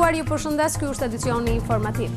nderuar, ju përshëndes, ky është edicioni informativ.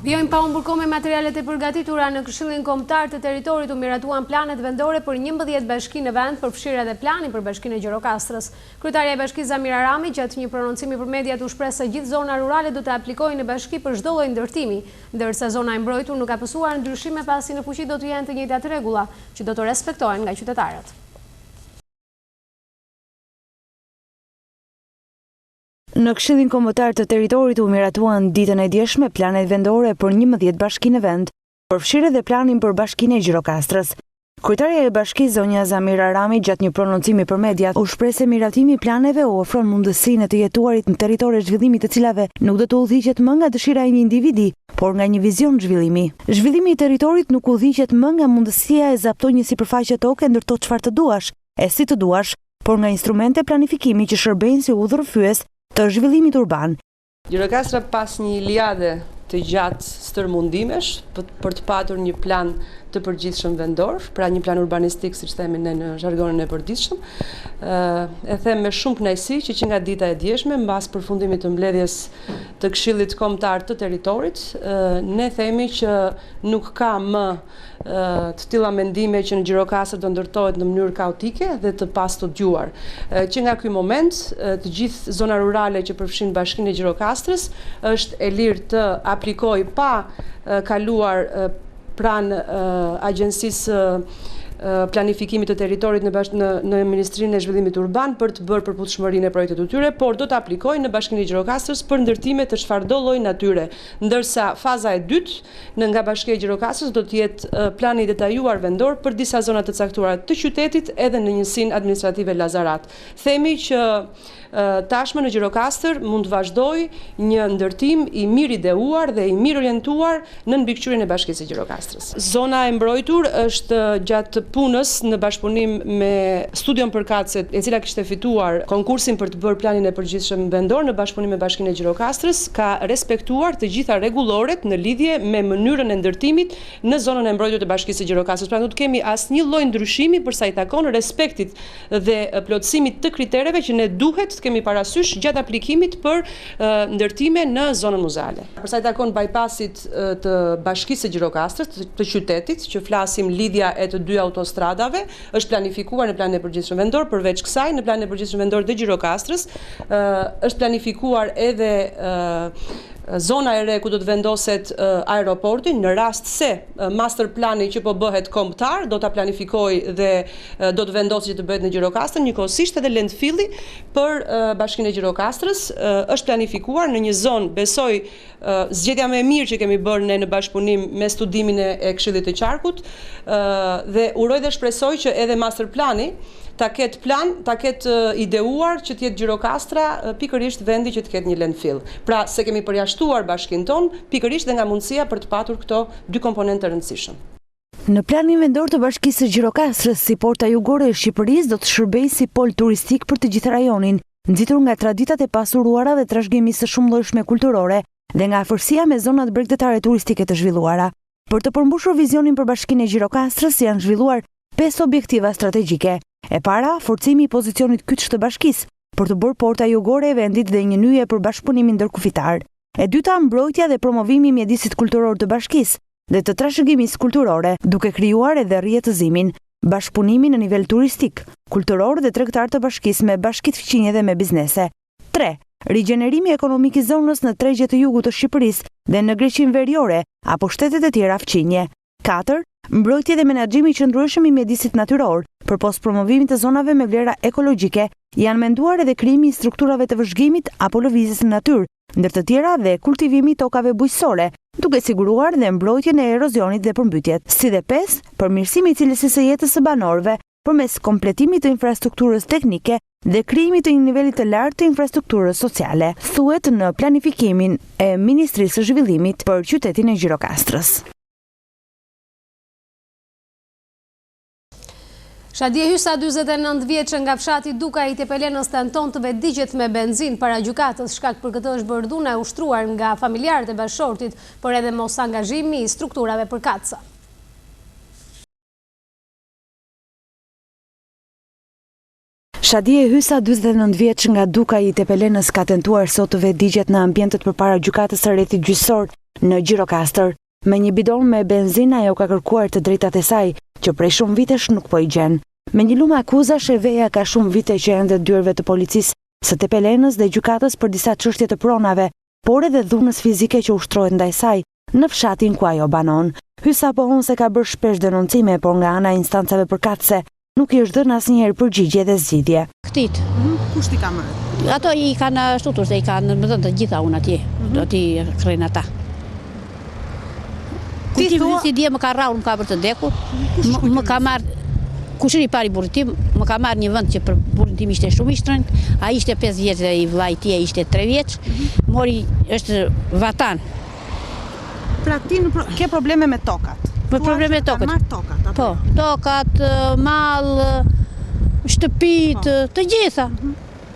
Vjojnë pa umburko me materialet e përgatitura në Këshillin Kombëtar të Territorit u miratuan planet vendore për 11 bashki në vend, përfshirë edhe plani për bashkinë e Gjirokastrës. Kryetaria e bashkisë Zamira Rami gjatë një prononcimi për mediat u shpreh se gjithë zona rurale do të aplikojnë në bashki për çdo lloj ndërtimi, ndërsa zona e mbrojtur nuk ka pësuar ndryshime pasi në fuqi do të jenë të njëjtat rregulla që do të respektohen nga qytetarët. Në Këshillin Kombëtar të Territorit u miratuan ditën e djeshme planet vendore për 11 bashki në vend, përfshirë edhe planin për bashkinë e Gjirokastrës. Kryetaria e bashkisë zonja Zamira Rami gjatë një prononcimi për mediat u shpreh se miratimi i planeve u ofron mundësinë të jetuarit në territore zhvillimit të cilave nuk do të udhëhiqet më nga dëshira e një individi, por nga një vizion zhvillimi. Zhvillimi i territorit nuk udhëhiqet më nga mundësia e zaptoj një sipërfaqe toke ndërto çfarë të duash, e si të duash, por nga instrumente planifikimi që shërbejnë si udhërfyes të zhvillimit urban. Gjirokastra pas një iliade të gjatë stërmundimesh për të patur një plan të përgjithshëm vendor, pra një plan urbanistik, siç themi ne në zhargonin e përditshëm. E them me shumë kënaqësi që nga dita e djeshme, mbas përfundimit të mbledhjes të Këshillit Kombëtar të Territorit, ne themi që nuk ka më të tilla mendime që në Gjirokastër do ndërtohet në mënyrë kaotike dhe të pastudjuar. Që nga ky moment, të gjithë zona rurale që përfshin bashkinë e Gjirokastrës është e lirë të aplikojë pa kaluar pranë Agjencisë planifikimit të territorit në Ministrinë e Zhvillimit Urban për të bërë përputhshmërinë e projektet të tyre, por do të aplikojnë në bashkinë e Gjirokastrës për ndërtime të çfarëdo lloji natyre, ndërsa faza e dytë nga bashkia e Gjirokastrës do të jetë plani detajuar vendor për disa zona të caktuara të qytetit edhe në njësinë administrative Lazarat. Themi që tashmë në Gjirokastër mund të vazhdojë një ndërtim i mirë ideuar dhe i mirë orientuar në mbikëqyrjen e bashkisë së Gjirokastrës. Zona e mbrojtur është gjatë punës në bashkëpunim me Studion Përkatëse, e cila kishte fituar konkursin për të bërë planin e përgjithshëm vendor në bashkëpunim me bashkinë e Gjirokastrës, ka respektuar të gjitha rregulloret në lidhje me mënyrën e ndërtimit në zonën e mbrojtur të bashkisë së Gjirokastrës. Pra nuk kemi asnjë lloj ndryshimi për sa i takon respektit dhe plotësimit të kritereve që ne duhet kemi parasysh gjatë aplikimit për ndërtime në zonën muzeale. Për sa i takon bypassit të bashkisë së Gjirokastrës, të qytetit, që flasim lidhja e të dy autostradave, është planifikuar në planin e përgjithshëm vendor, përveç kësaj në planin e përgjithshëm vendor të Gjirokasтрës është planifikuar edhe zona e re ku do të vendoset aeroporti, në rast se master plani që po bëhet kombëtar do ta planifikojë dhe do të vendosë që të bëhet në Gjirokastër, njëkohësisht edhe landfilli për bashkinë e Gjirokastrës është planifikuar në një zonë, besoj zgjedhja më e mirë që kemi bërë ne në bashkëpunim me studimin e Këshillit të Qarkut dhe uroj dhe shpresoj që edhe master plani ta ketë ideuar që të jetë Gjirokastra pikërisht vendi që të ketë një landfill. Pra se kemi përjashtuar bashkinë tonë pikërisht dhe nga mundësia për të patur këto dy komponentë të rëndësishëm. Në planin vendor të bashkisë së Gjirokastrës, si porta jugore e Shqipërisë do të shërbejë si pol turistik për të gjithë rajonin, nxitur nga traditat e pasuruara dhe trashëgimisë së shumëllojshme kulturore dhe nga afërsia me zonat bregdetare turistike të zhvilluara. Për të përmbushur vizionin për bashkinë e Gjirokastrës janë zhvilluar 5 objektiva strategjike. E para, forcimi i pozicionit kyç të bashkisë për të bërë porta jugore e vendit dhe një nyje për bashkëpunimin ndërkufitar. E dyta, mbrojtja dhe promovimi i mjedisit kulturor të bashkisë dhe të trashëgimisë kulturore, duke krijuar edhe rrjetëzimin, bashkëpunimin në nivel turistik, kulturor dhe tregtar të bashkisë me bashkitë fqinje dhe me biznese. 3. Rigjenerimi ekonomik i zonës në tregjet të jugut të Shqipërisë dhe në Greqinë Veriore apo shtetet e tjera fqinje. 4. Mbrojtje dhe menaxhimi i qëndrueshëm i mjedisit natyror, përpos promovimit të zonave me vlera ekologjike, janë menduar edhe krijimi i strukturave të vëzhgimit apo lëvizjes në natyrë, ndër të tjera dhe kultivimi i tokave bujqësore, duke siguruar dhe mbrojtjen e erozionit dhe përmbytjet. Si dhe 5, përmirësimi i cilësisë së jetës së banorëve përmes kompletimit të infrastrukturës teknike dhe krijimit të një niveli të lartë të infrastrukturës sociale, thuhet në planifikimin e Ministrisë së Zhvillimit për qytetin e Gjirokastrës. Shadje Hysa, 49 vjeçë nga fshati Duka i Tepelenës tenton të vedigjet me benzin para gjykatës, shkak për këtë është bërë dhuna e ushtruar nga familjarët e bashkëshortit, por edhe mos angazhimi i strukturave përkatëse. Shadie Hysa, 49 vjeç nga Duka i Tepelenës, ka tentuar sot të vedigjet në ambientet përpara gjykatës së rrethit gjyqësor në Gjirokastër. Me një bidon me benzinë ajo ka kërkuar të drejtat e saj, që prej shumë vitesh nuk po i gjen. Me një lumë akuzash, Eveja ka shumë vite që ende dyerve të policisë së Tepelenës dhe gjykatës për disa çështje të pronave, por edhe dhunës fizike që ushtrohet ndaj saj në fshatin ku ajo banon. Hysa pohon se ka bërë shpesh denoncime, por nga ana e instancave përkatëse nuk i është dhënë asnjëherë përgjigje dhe zgjidhje. Këtit. Kush ti ka marrë? Ato i kanë shtutur se i kanë më dhënë të gjitha unë atje. Do t'i krejnë ata. Ti thua si dje më ka rraur, më ka bërë të dekur. Më ka marrë kushëri i pari burrit tim, më ka marrë një vend që për burrin tim ishte shumë i shtrenjtë. Ai ishte 5 vjeç dhe i vllai i tij ishte 3 vjeç. Mori është vatan. Pra ti ke probleme me tokat? Për probleme me tokat. Marr tokat? Po, tokat, mall, shtëpit, të gjitha.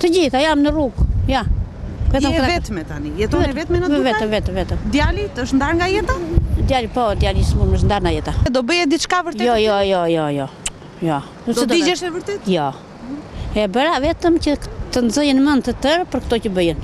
Të gjitha, jam në rrugë, ja. Je vetme tani? Jeton e vetme në Duka? Vetë. Djali është ndarë nga jeta? Djali s'mund më ndarë nga jeta. Do bëje diçka vërtet? Jo. Do digjesh e vërtet? Jo. E bëra vetëm që të nxojnë mend të tërë për këto që bëjnë.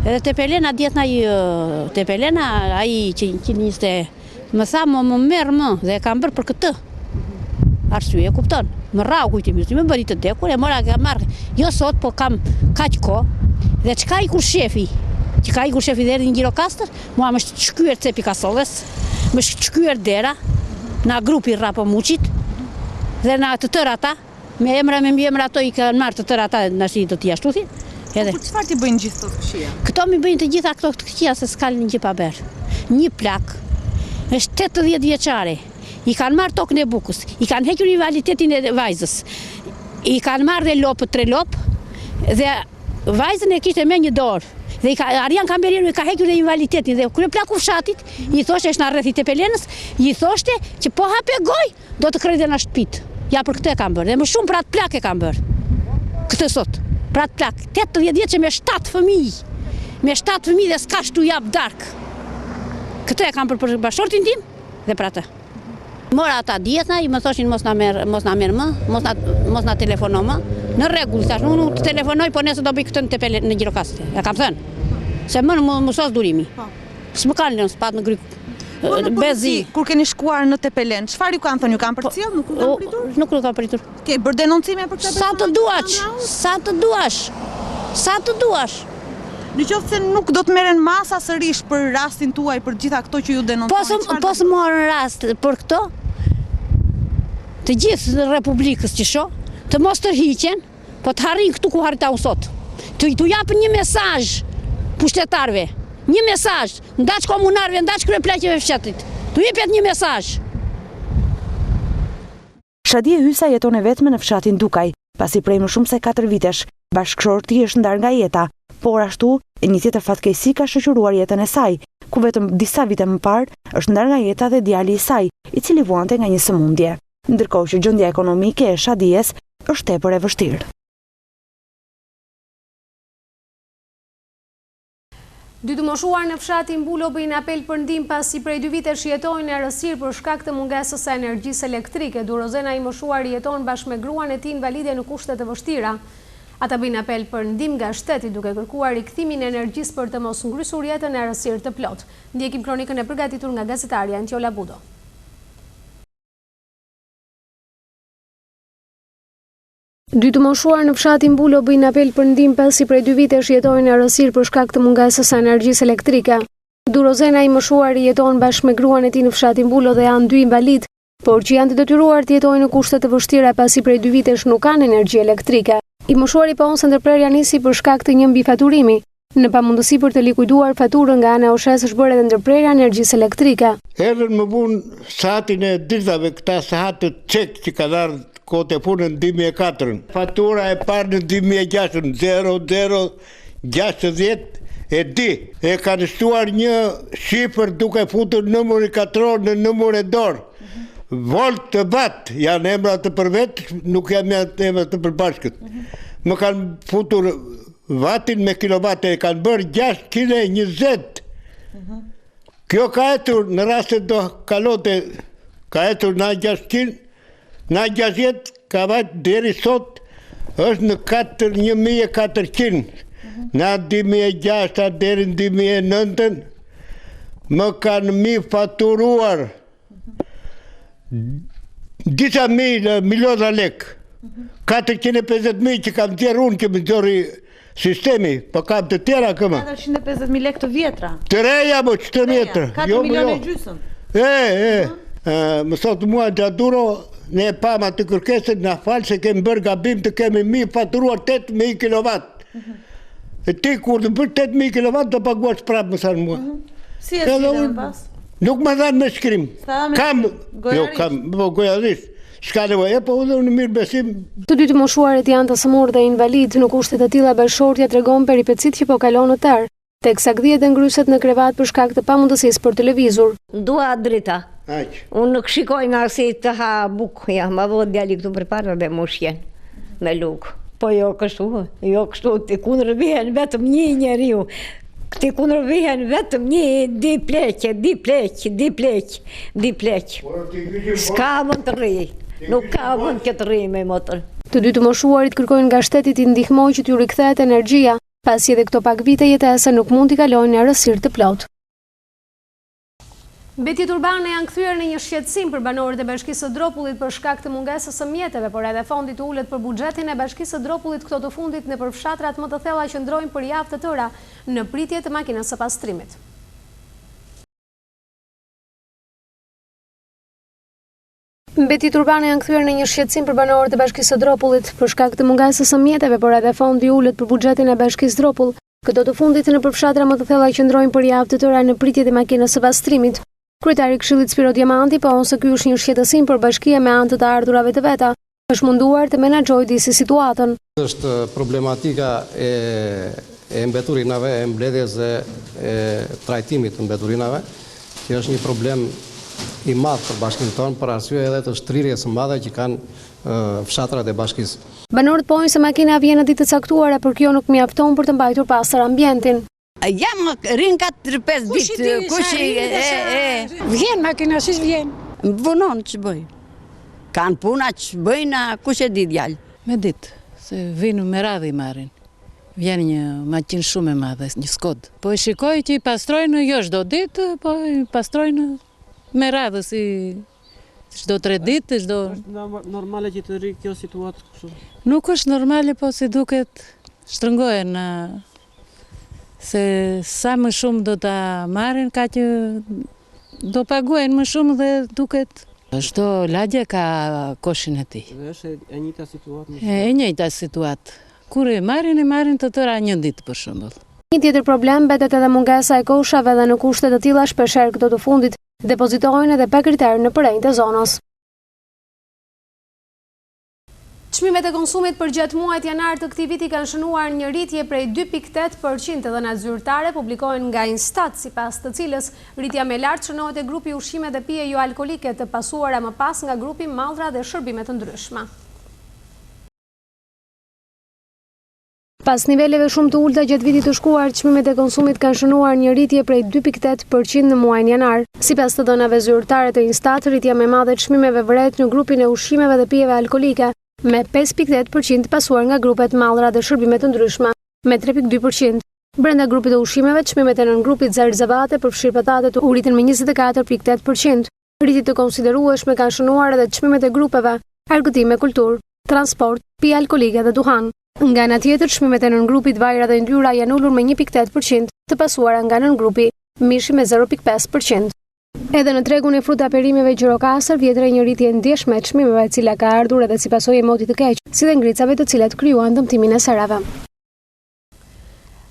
Edhe Tepelena djetna Tepelena ai që niste më tha më merr më dhe e kam bërë për këtë. Arsye, e kupton. Më rrau kujtimi, më bëri të dekur, e mora ka marrë. Jo sot, po kam kaq kohë. Dhe çka ikur shefi? Që ka ikur shefi dhe erdhi në Gjirokastër, mua më shkyer cepi kasolles, më shkyer dera na grupi Rrapo Muçit dhe na të tërë ata, me emra me mbiemra ato i kanë marrë të tërë ata nashi do t'i ashtutin. Edhe. Por çfarë ti bëjnë gjithë këto këqija? Këto mi bëjnë të gjitha këto të këqija se s'kalin gjë pa bërë. Një plak është 80 vjeçare. I kanë marrë tokën e Bukës, i kanë hequr invaliditetin e vajzës. I kanë marrë dhe lopët 3 lopë dhe vajzën e kishte me një dorë. Dhe Arjan Kamberiu i ka hequr dhe invaliditetin dhe kryeplaku fshatit i thoshte është në rreth i Tepelenës, i thoshte që po hape goj do të krijojë në shtëpit. Ja për këtë e kam bërë. Dhe më shumë për atë plak e kam bërë. Këtë sot. Për atë plak, 80 vjeçë me 7 fëmijë. Me 7 fëmijë dhe s'ka shtu jap dark. Këtë e kam për bashortin tim dhe për atë. Mora ata djetna, i më thoshin mos na merr më, mos na telefono më. Në rregull, thash, unë të telefonoj, po nëse do bëj këtë në Tepelenë në Gjirokastër. Ja kam thënë. Se më mësos durimi. S'më kanë lënë spat në gryk. Bezi. Kur keni shkuar në Tepelenë, çfarë ju kanë thënë? Ju kanë përcjell, nuk u kanë pritur? Nuk u kanë pritur. Ke bërë denoncime për këtë? Sa të duash. Në qoftë se nuk do të merren masa sërish për rastin tuaj, për gjitha këto që ju denoncojnë. Po së morën rast për këto, të gjithë Republikës që shoh, të mos tërhiqen, po të harrin këtu ku harrita unë sot. T'u japën një mesazh pushtetarëve, një mesazh, ndaq komunarëve, ndaq kryeplaqeve fshatit. T'u jepet një mesazh. Shadie Hysa jeton e vetme në fshatin Dukaj, pasi prej më shumë se 4 vitesh, bashkëshorti është ndarë nga jeta, por ashtu një tjetër fatkeqësi ka shoqëruar jetën e saj, ku vetëm disa vite më parë është ndarë nga jeta dhe djali i saj, i cili vuante nga një sëmundje. Ndërkohë që gjendja ekonomike e Shadies është tepër e vështirë. Dy të moshuar në fshatin Bulo bëjnë apel për ndihmë pasi prej 2 vitesh jetojnë në errësirë për shkak të mungesës së energjisë elektrike. Durozena i moshuar jeton bashkë me gruan e tij invalide në kushte të vështira. Ata bëjnë apel për ndihmë nga shteti duke kërkuar rikthimin e energjisë për të mos ngrysur jetën në errësirë të plot. Ndjekim kronikën e përgatitur nga gazetarja Antiola Budo. Dy të moshuar në fshatin Bulo bëjnë apel për ndihmë pasi prej 2 vitesh jetojnë në errësirë për shkak të mungesës së energjisë elektrike. Durozena i moshuar jeton bashkë me gruan e tij në fshatin Bulo dhe janë 2 invalid, por që janë të detyruar të jetojnë në kushte të vështira pasi prej 2 vitesh nuk kanë energji elektrike. I moshuari pohon se ndërprerja nisi për shkak të një mbifaturimi. Në pamundësi për të likuiduar faturën nga ana e OSHE-s është bërë edhe ndërprerja energjisë elektrike. Erdhën më vonë sahatin e ditave këta sahatët çek që kanë ardhur kohë e punën 2004. Fatura e parë në 2006, 0060 e di. E kanë shtuar një shifër duke futur numrin katror në numër e dorë. Volt të bat, janë emra të përvet, nuk janë emra të përbashkët. Më kanë futur vatin me kilovate, e kanë bërë 620. Kjo ka etur në rastet do kalote, ka etur na 600, na 60, ka vajtë deri sot është në 1400, nga 2006 deri në 2009 më kanë mi faturuar disa miliona lek. 450.000 që kam tjerë unë që më zori sistemi, po kam të tjera këmë. 450.000 lek të vjetra. Të reja, mo, që të vjetra. 4 milione gjysëm. Më thotë mua Gjaduro, ne e pama të kërkesin, na falë se kemi bërë gabim të kemi mi faturuar 8.000 kW. E ti kur të bërë 8.000 kW të paguash prapë, më thanë mua. Si e s'kine në pas? Nuk më dhanë me shkrim. Kam, jo, kam, gojarisht. Shka nevoj, po u dhe unë mirë besim. Të dy të moshuarit janë të sëmurë dhe invalid, në kushte të tilla bashortja tregon peripecit që po kalon në tërë, teksa gdhiet dhe ngryset në krevat për shkak të pamundësisë për televizor. Dua drita. Unë nuk shikoj nga si të ha buk, ja, ma vë djali këtu për parë dhe moshjen me lukë. Po jo kështu, të kundër vihen vetëm një njeriu. Këti kundër vihen vetëm një, di pleq. S'ka mund të rri, nuk ka mund këtë rri me motor. Të dy të moshuarit kërkojnë nga shteti t'i ndihmojë që t'ju rikthehet energjia, pasi edhe këto pak vite jetese nuk mund t'i kalojnë në errësirë të plotë. Mbetjet urbane janë kthyer në një shqetësim për banorët e Bashkisë së Dropullit për shkak të mungesës së mjeteve, por edhe fondi të ulet për buxhetin e Bashkisë së Dropullit këto të fundit nëpër fshatrat më të thella që ndrojnë për javë të tëra në pritje të makinës së pastrimit. Mbetjet urbane janë kthyer në një shqetësim për banorët e Bashkisë së Dropullit për shkak të mungesës së mjeteve, por edhe fondi ulet për buxhetin e Bashkisë Dropull këto të fundit nëpër fshatra më të thella që ndrojnë për javë të tëra në pritje të makinës së pastrimit. Kryetari i Këshillit Spiro Diamanti po se ky është një shqetësim për bashkia me anë të ardhurave të veta, është munduar të menaxhojë disi situatën. Është problematika e mbeturinave, e mbledhjes dhe e trajtimit të mbeturinave, që është një problem i madh për bashkinë tonë për arsye edhe të shtrirjes së madhe që kanë fshatrat e bashkisë. Banorët pojnë se makina vjen në ditë të caktuara, por kjo nuk mjafton për të mbajtur pastër ambientin. Jam rinë 4-5 ditë, vjen makina, si vjen? Vonon që bëj. Kanë puna që bëjna, kush e di djallë? Me ditë, se vinu me radhë i marrin. Vjen një makinë shumë e madhe, një Skod. Po e shikoj që i pastrojnë jo çdo ditë, po i pastrojnë me radhë, si çdo 3 ditë, çdo... Është normale që të rri kjo situatë kështu? Nuk është normale, po si duket shtrëngohen se sa më shumë do ta marrin, ka që do paguajnë më shumë dhe duket çdo lagje ka koshin e tij. Dhe është e njëjta situatë? E njëjta situatë. Kur e marrin të tëra një ditë për shembull. Një tjetër problem mbetet edhe mungesa e koshave dhe në kushte të tilla shpeshherë këto të fundit depozitohen edhe pa kriter në përrejnë të zonës. Çmimet e konsumit për gjatë muajit janar të këtij viti kanë shënuar një rritje prej 2.8% dhe dhënat zyrtare publikohen nga Instat, sipas të cilës rritja më e lartë shënohet te grupi ushqime dhe pije jo alkolike, të pasuara më pas nga grupi mallra dhe shërbime të ndryshme. Pas niveleve shumë të ulta gjatë vitit të shkuar, çmimet e konsumit kanë shënuar një rritje prej 2.8% në muajin janar. Sipas të dhënave zyrtare të Instat, rritja më e madhe e çmimeve vret në grupin e ushqimeve dhe pijeve alkolike, me 5.8% pasuar nga grupet mallra dhe shërbime të ndryshme, me 3.2%. Brenda grupit të ushqimeve, çmimet e nëngrupit Zarzavate përfshirë patate u rritën me 24.8%. Rritje të konsiderueshme kanë shënuar edhe çmimet e grupeve argëtime, kulturë, transport, pije alkolike dhe duhan. Nga ana tjetër, çmimet e nëngrupit vajra dhe ndyra janë ulur me 1.8%, të pasuara nga nëngrupi mishi me 0.5%. Edhe në tregun e fruta perimeve Gjirokastër vjetre një rritje ndjeshme e çmimeve, e cila ka ardhur edhe si pasojë e motit të keq, si dhe ngricave të cilat krijuan dëmtimin e serave.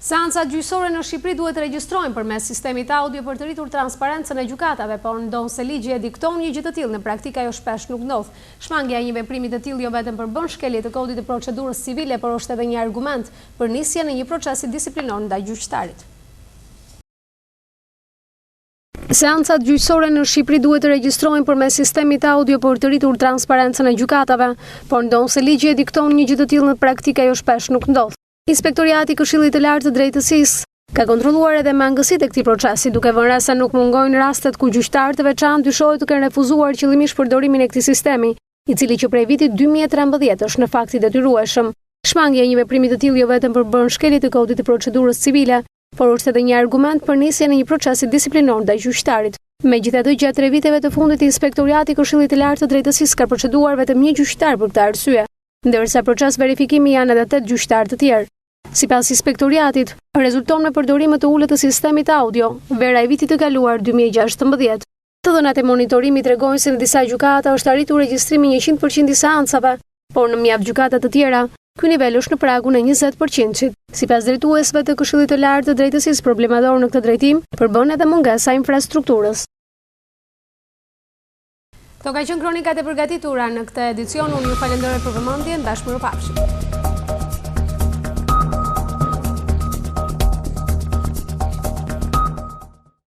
Seancat gjyqësore në Shqipëri duhet të regjistrojnë përmes sistemit audio për të rritur transparencën e gjykatave, por ndonse ligji e dikton një gjë të tillë, në praktikë ajo shpesh nuk ndodh. Shmangja e një veprimi të tillë jo vetëm përbën shkelje të kodit të procedurës civile, por është edhe një argument për nisjen e një procesi disiplinor ndaj gjyqtarit. Seancat gjyqësore në Shqipëri duhet të regjistrojnë përmes sistemit audio për të rritur transparencën e gjykatave, por ndonse ligji e dikton një gjë të tillë, në praktikë ajo shpesh nuk ndodh. Inspektoriati i Këshillit të Lartë të Drejtësisë ka kontrolluar edhe mangësitë e këtij procesi, duke vënë re se nuk mungojnë rastet ku gjyqtarë të veçantë dyshohet të kenë refuzuar qëllimisht përdorimin e këtij sistemi, i cili që prej vitit 2013 është në fakt i detyrueshëm. Shmangja e një veprimi të tillë jo vetëm përbën shkelje të kodit të procedurës civile, por është edhe një argument për nisje në një procesi disiplinor ndaj gjyqtarit. Megjithatë, gjatë 3 viteve të fundit, Inspektoriati i Këshillit të Lartë të Drejtësisë ka proceduar vetëm një gjyqtar për këtë arsye, ndërsa proces verifikimi janë edhe 8 gjyqtarë të tjerë. Sipas Inspektoriatit, rezulton me përdorimin të ulët të sistemit audio, vera e vitit të kaluar 2016. Të dhënat e monitorimit tregojnë se në disa gjykata është arritur regjistrimi 100% i seancave, por në mjaft gjykata të tjera, ky nivel është në pragun e 20%. Sipas drejtuesve të Këshillit të Lartë të Drejtësisë, problemador në këtë drejtim përbën edhe mungesa infrastrukturës. Këto ka qenë kronikat e përgatitura në këtë edicion. Unë ju falenderoj për vëmendjen. Bashkë mirupafshim.